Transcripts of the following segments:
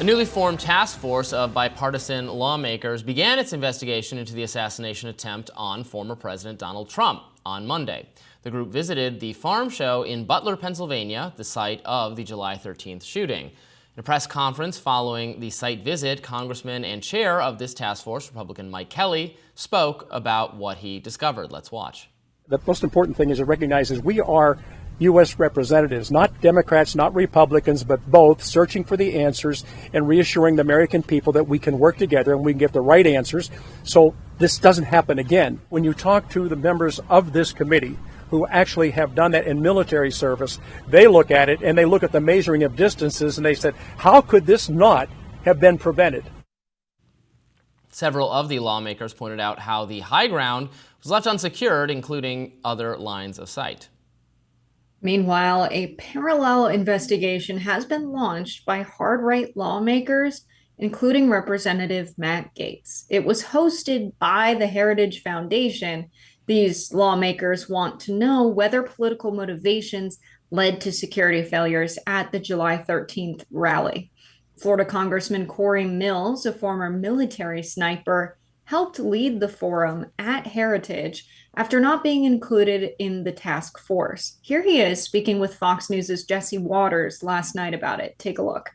A newly formed task force of bipartisan lawmakers began its investigation into the assassination attempt on former President Donald Trump on Monday. The group visited the farm show in Butler, Pennsylvania, the site of the July 13th shooting. In a press conference following the site visit, Congressman and chair of this task force, Republican Mike Kelly, spoke about what he discovered. Let's watch. The most important thing is to recognize is we are U.S. representatives, not Democrats, not Republicans, but both, searching for the answers and reassuring the American people that we can work together and we can get the right answers so this doesn't happen again. When you talk to the members of this committee who actually have done that in military service, they look at it and they look at the measuring of distances and they said, how could this not have been prevented? Several of the lawmakers pointed out how the high ground was left unsecured, including other lines of sight. Meanwhile, a parallel investigation has been launched by hard-right lawmakers, including Representative Matt Gaetz. It was hosted by the Heritage Foundation. These lawmakers want to know whether political motivations led to security failures at the July 13th rally. Florida Congressman Corey Mills, a former military sniper, helped lead the forum at Heritage after not being included in the task force. Here he is speaking with Fox News' Jesse Waters last night about it. Take a look.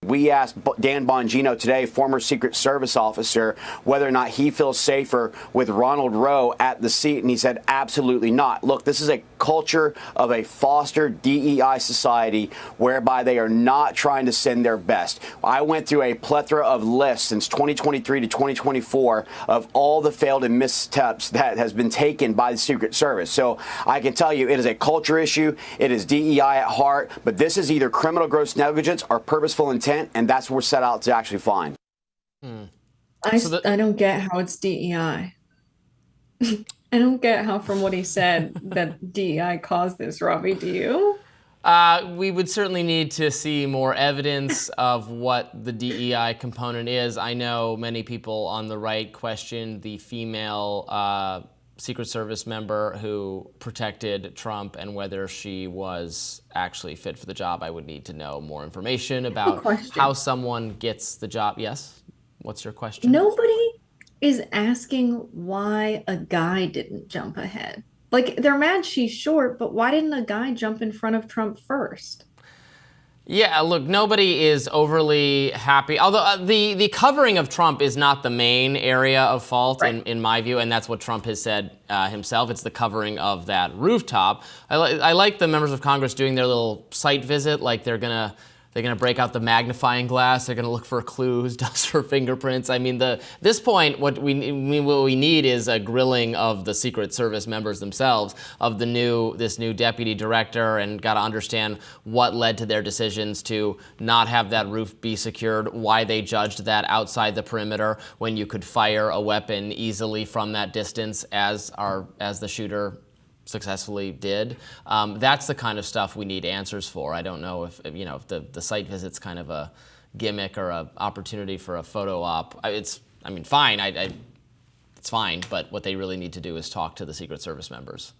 We asked Dan Bongino today, former Secret Service officer, whether or not he feels safer with Ronald Rowe at the seat, and he said absolutely not. Look, this is a culture of a fostered DEI society whereby they are not trying to send their best. I went through a plethora of lists since 2023 to 2024 of all the failed and missteps that has been taken by the Secret Service. So I can tell you it is a culture issue. It is DEI at heart, but this is either criminal gross negligence or purposeful intent. And that's what we're set out to actually find. I don't get how it's DEI. I don't get how, from what he said, that DEI caused this, Robbie. Do you? We would certainly need to see more evidence of what the DEI component is. I know many people on the right question the female Secret Service member who protected Trump and whether she was actually fit for the job. I would need to know more information about how someone gets the job. Yes? What's your question? Nobody is asking why a guy didn't jump ahead. Like, they're mad she's short, but why didn't a guy jump in front of Trump first? Yeah, look, nobody is overly happy. Although the covering of Trump is not the main area of fault, right, in my view, and that's what Trump has said himself. It's the covering of that rooftop. I like the members of Congress doing their little site visit, like they're gonna break out the magnifying glass. They're gonna look for clues, dust for fingerprints. I mean, this point, what we need is a grilling of the Secret Service members themselves, of this new deputy director, and got to understand what led to their decisions to not have that roof be secured, why they judged that outside the perimeter when you could fire a weapon easily from that distance, as the shooter successfully did. That's the kind of stuff we need answers for. I don't know if the site visit's kind of a gimmick or an opportunity for a photo op. Fine. It's fine. But what they really need to do is talk to the Secret Service members.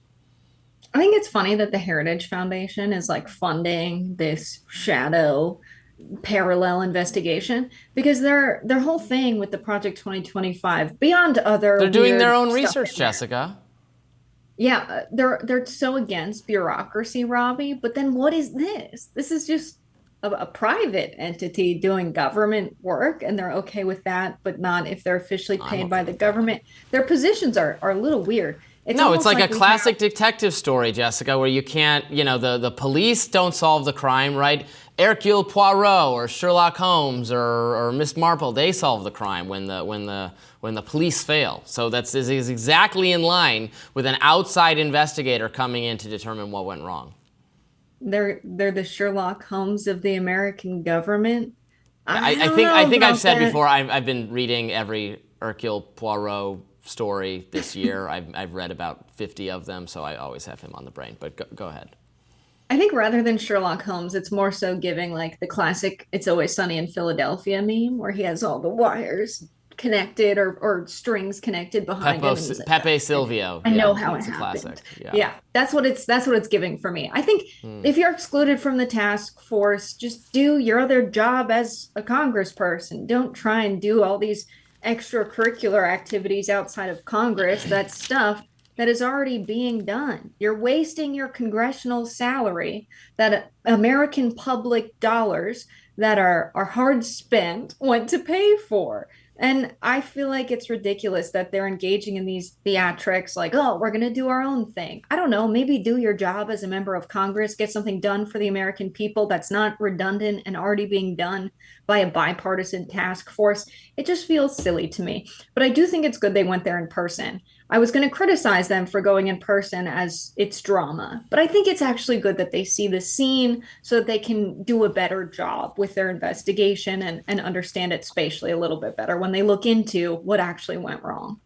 I think it's funny that the Heritage Foundation is like funding this shadow parallel investigation, because their whole thing with the Project 2025, beyond other, they're doing their own research, Jessica. Yeah, they're so against bureaucracy, Robbie. But then what is this? This is just a private entity doing government work, and they're okay with that, but not if they're officially paid by the government. Their positions are a little weird. It's like a classic detective story, Jessica, where you can't, the police don't solve the crime, right? Hercule Poirot or Sherlock Holmes or Miss Marple, they solve the crime when the police fail. So this is exactly in line with an outside investigator coming in to determine what went wrong. They're the Sherlock Holmes of the American government. I think I've said before, I've been reading every Hercule Poirot story this year. I've read about 50 of them, so I always have him on the brain. But go ahead. I think rather than Sherlock Holmes, it's more so giving like the classic "It's Always Sunny in Philadelphia" meme, where he has all the wires connected or strings connected behind him. Pepe Silvio. I know how it it's a happened. classic. Yeah, that's what it's giving for me. I think if you're excluded from the task force, just do your other job as a congressperson. Don't try and do all these extracurricular activities outside of Congress. That's stuff that is already being done. You're wasting your congressional salary, that American public dollars that are hard spent went to pay for. And I feel like it's ridiculous that they're engaging in these theatrics like, oh, we're going to do our own thing. I don't know, maybe do your job as a member of Congress, get something done for the American people that's not redundant and already being done by a bipartisan task force. It just feels silly to me. But I do think it's good they went there in person. I was going to criticize them for going in person as it's drama, but I think it's actually good that they see the scene so that they can do a better job with their investigation and understand it spatially a little bit better when they look into what actually went wrong.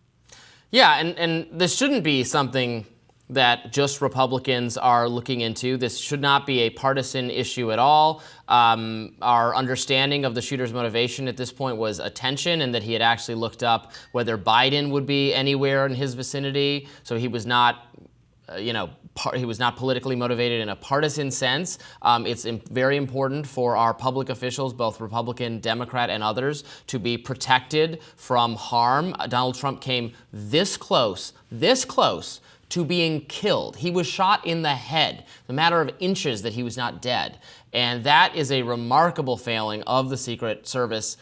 Yeah, and this shouldn't be something that just Republicans are looking into. This should not be a partisan issue at all. Our understanding of the shooter's motivation at this point was attention, and that he had actually looked up whether Biden would be anywhere in his vicinity. So he was not, he was not politically motivated in a partisan sense. It's very important for our public officials, both Republican, Democrat, and others, to be protected from harm. Donald Trump came this close to being killed. He was shot in the head, a matter of inches that he was not dead. And that is a remarkable failing of the Secret Service.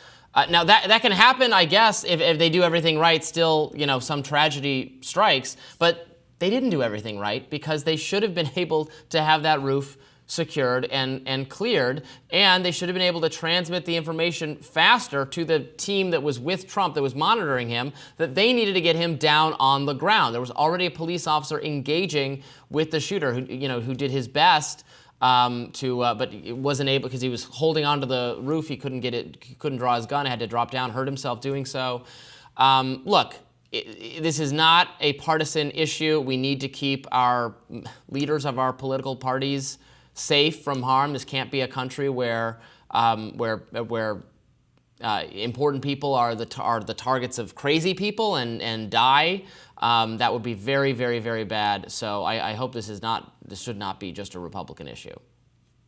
Now, that can happen, I guess, if they do everything right. Still, some tragedy strikes. But they didn't do everything right, because they should have been able to have that roof secured and cleared, and they should have been able to transmit the information faster to the team that was with Trump, that was monitoring him, that they needed to get him down on the ground. There was already a police officer engaging with the shooter who did his best but it wasn't able, because he was holding onto the roof. He couldn't draw his gun, had to drop down, hurt himself doing so. Look, this is not a partisan issue. We need to keep our leaders of our political parties safe from harm. This can't be a country where important people are the targets of crazy people and die. That would be very, very, very bad. So I hope this should not be just a Republican issue.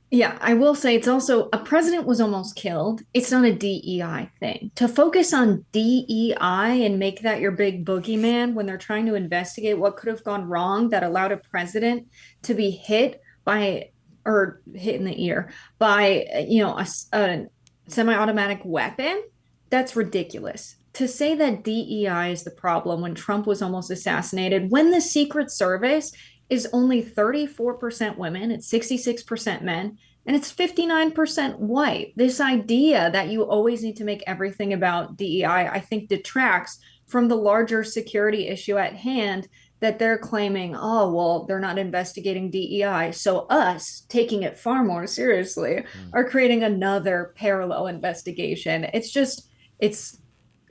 Yeah, I will say it's also, a president was almost killed. It's not a DEI thing. To focus on DEI and make that your big boogeyman when they're trying to investigate what could have gone wrong that allowed a president to be hit in the ear by, a semi-automatic weapon, that's ridiculous. To say that DEI is the problem when Trump was almost assassinated, when the Secret Service is only 34% women, it's 66% men, and it's 59% white. This idea that you always need to make everything about DEI, I think, detracts from the larger security issue at hand, that they're claiming, oh, well, they're not investigating DEI. So us, taking it far more seriously, are creating another parallel investigation. It's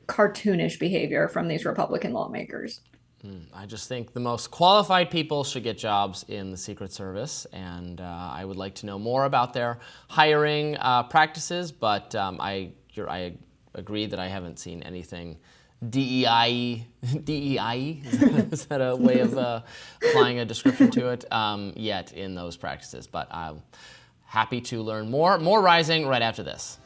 cartoonish behavior from these Republican lawmakers. I just think the most qualified people should get jobs in the Secret Service, and I would like to know more about their hiring practices, but I agree that I haven't seen anything DEI, is that a way of applying a description to it, yet in those practices. But I'm happy to learn more. More Rising right after this.